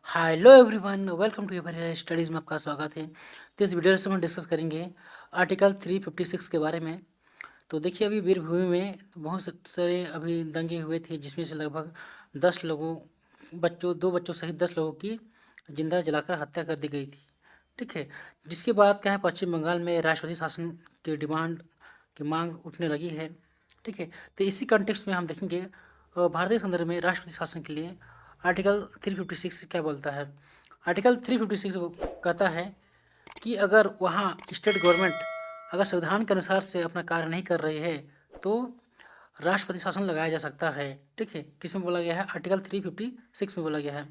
Hello everyone, welcome to Ever Studies में आपका स्वागत है। तो इस वीडियो से हम डिस्कस करेंगे आर्टिकल 356 के बारे में। तो देखिए, अभी वीरभूमि में बहुत सारे अभी दंगे हुए थे, जिसमें से लगभग 10 लोगों दो बच्चों सहित 10 लोगों की जिंदा जलाकर हत्या कर दी गई थी। ठीक है। जिसके बाद क्या है, पश्चिम बंगाल में राष्ट्रपति शासन की डिमांड की मांग उठने लगी है। ठीक है। तो इसी कंटेक्स्ट में हम देखेंगे भारतीय संदर्भ में राष्ट्रपति शासन के लिए आर्टिकल 356 क्या बोलता है। आर्टिकल 356 कहता है कि अगर वहाँ स्टेट गवर्नमेंट अगर संविधान के अनुसार से अपना कार्य नहीं कर रही है तो राष्ट्रपति शासन लगाया जा सकता है। ठीक है। किस में बोला गया है? आर्टिकल 356 में बोला गया है।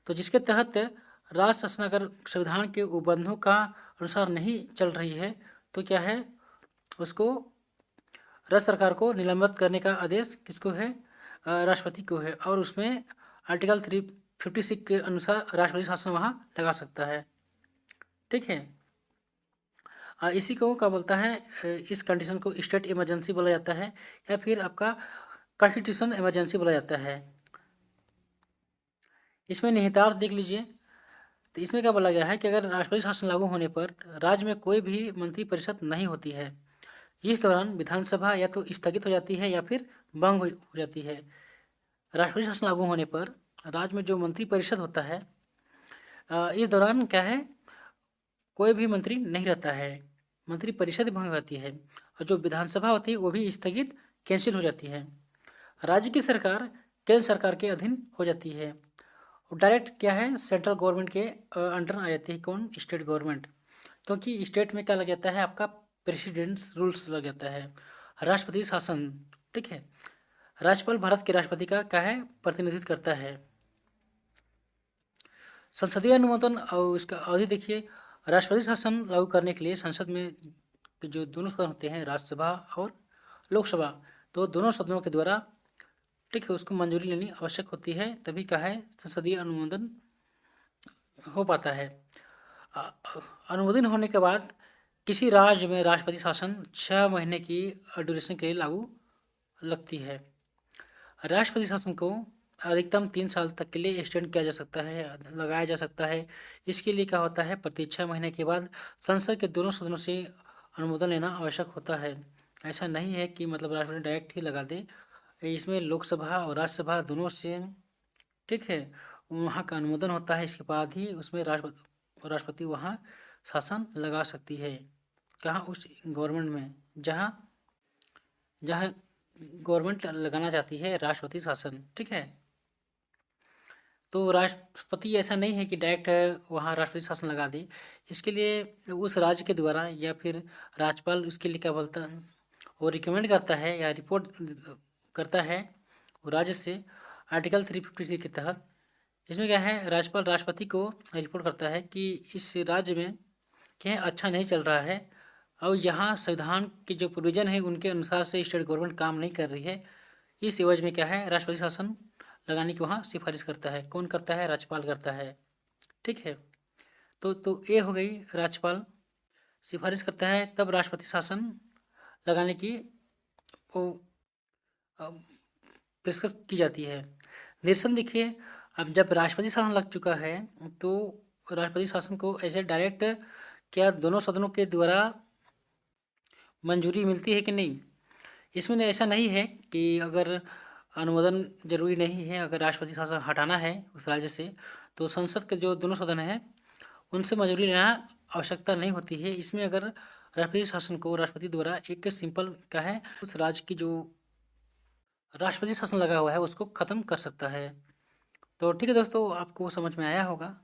तो जिसके तहत राज्य शासन अगर संविधान के उपबंधों का अनुसार नहीं चल रही है तो क्या है, उसको राज्य सरकार को निलंबित करने का आदेश किसको है? राष्ट्रपति को है। और उसमें आर्टिकल 356 के अनुसार राष्ट्रपति शासन वहाँ लगा सकता है। ठीक है। इसी को क्या बोलता है? इस कंडीशन को स्टेट इमरजेंसी बोला जाता है या फिर आपका कॉन्स्टिट्यूशन इमरजेंसी बोला जाता है। इसमें निहितार्थ देख लीजिए। तो इसमें क्या बोला गया है कि अगर राष्ट्रपति शासन लागू होने पर राज्य में कोई भी मंत्रिपरिषद नहीं होती है। इस दौरान विधानसभा या तो स्थगित हो जाती है या फिर भंग हो जाती है। राष्ट्रपति शासन लागू होने पर राज्य में जो मंत्रिपरिषद होता है, इस दौरान क्या है, कोई भी मंत्री नहीं रहता है, मंत्रिपरिषद भंग हो जाती है और जो विधानसभा होती है वो भी स्थगित कैंसिल हो जाती है। राज्य की सरकार केंद्र सरकार के अधीन हो जाती है। डायरेक्ट क्या है, सेंट्रल गवर्नमेंट के अंडर आ जाती है। कौन? State government. क्योंकि स्टेट में क्या लग जाता है, आपका प्रेसिडेंट्स रूल्स लग जाता है। राष्ट्रपति शासन। ठीक है। राज्यपाल भारत के राष्ट्रपति का क्या है, प्रतिनिधित्व करता है। संसदीय अनुमोदन और इसका अवधि देखिए। राष्ट्रपति शासन लागू करने के लिए संसद में जो दोनों सदन होते हैं, राज्यसभा और लोकसभा, तो दोनों सदनों के द्वारा, ठीक है, उसको मंजूरी लेनी आवश्यक होती है, तभी क्या है, संसदीय अनुमोदन हो पाता है। अनुमोदन होने के बाद किसी राज्य में राष्ट्रपति शासन 6 महीने की ड्यूरेशन के लिए लागू लगती है। राष्ट्रपति शासन को अधिकतम 3 साल तक के लिए एक्सटेंड किया जा सकता है, लगाया जा सकता है। इसके लिए क्या होता है, प्रति 6 महीने के बाद संसद के दोनों सदनों से अनुमोदन लेना आवश्यक होता है। ऐसा नहीं है कि मतलब राष्ट्रपति डायरेक्ट ही लगा दे। इसमें लोकसभा और राज्यसभा दोनों से, ठीक है, वहाँ का अनुमोदन होता है। इसके बाद ही उसमें राष्ट्रपति वहाँ शासन लगा सकती है। कहाँ? उस गवर्नमेंट में जहाँ जहाँ गवर्नमेंट लगाना चाहती है राष्ट्रपति शासन। ठीक है। तो राष्ट्रपति ऐसा नहीं है कि डायरेक्ट वहाँ राष्ट्रपति शासन लगा दे। इसके लिए उस राज्य के द्वारा या फिर राज्यपाल उसके लिए क्या बोलता है, वो रिकमेंड करता है या रिपोर्ट करता है वो राज्य से। आर्टिकल 353 के तहत इसमें क्या है, राज्यपाल राष्ट्रपति को रिपोर्ट करता है कि इस राज्य में क्या है, अच्छा नहीं चल रहा है और यहाँ संविधान के जो प्रोविजन है उनके अनुसार से स्टेट गवर्नमेंट काम नहीं कर रही है। इस एवज में क्या है, राष्ट्रपति शासन लगाने की वहाँ सिफारिश करता है। कौन करता है? राज्यपाल करता है। ठीक है। तो ये हो गई, राज्यपाल सिफारिश करता है, तब राष्ट्रपति शासन लगाने की वो पेशकश की जाती है। निरसन देखिए, अब जब राष्ट्रपति शासन लग चुका है तो राष्ट्रपति शासन को ऐसे डायरेक्ट क्या दोनों सदनों के द्वारा मंजूरी मिलती है कि नहीं? इसमें ऐसा नहीं है कि अगर अनुमोदन जरूरी नहीं है। अगर राष्ट्रपति शासन हटाना है उस राज्य से तो संसद के जो दोनों सदन हैं उनसे मंजूरी लेना आवश्यकता नहीं होती है। इसमें अगर राष्ट्रपति शासन को राष्ट्रपति द्वारा एक सिंपल क्या है, उस राज्य की जो राष्ट्रपति शासन लगा हुआ है उसको खत्म कर सकता है। तो ठीक है दोस्तों, आपको समझ में आया होगा।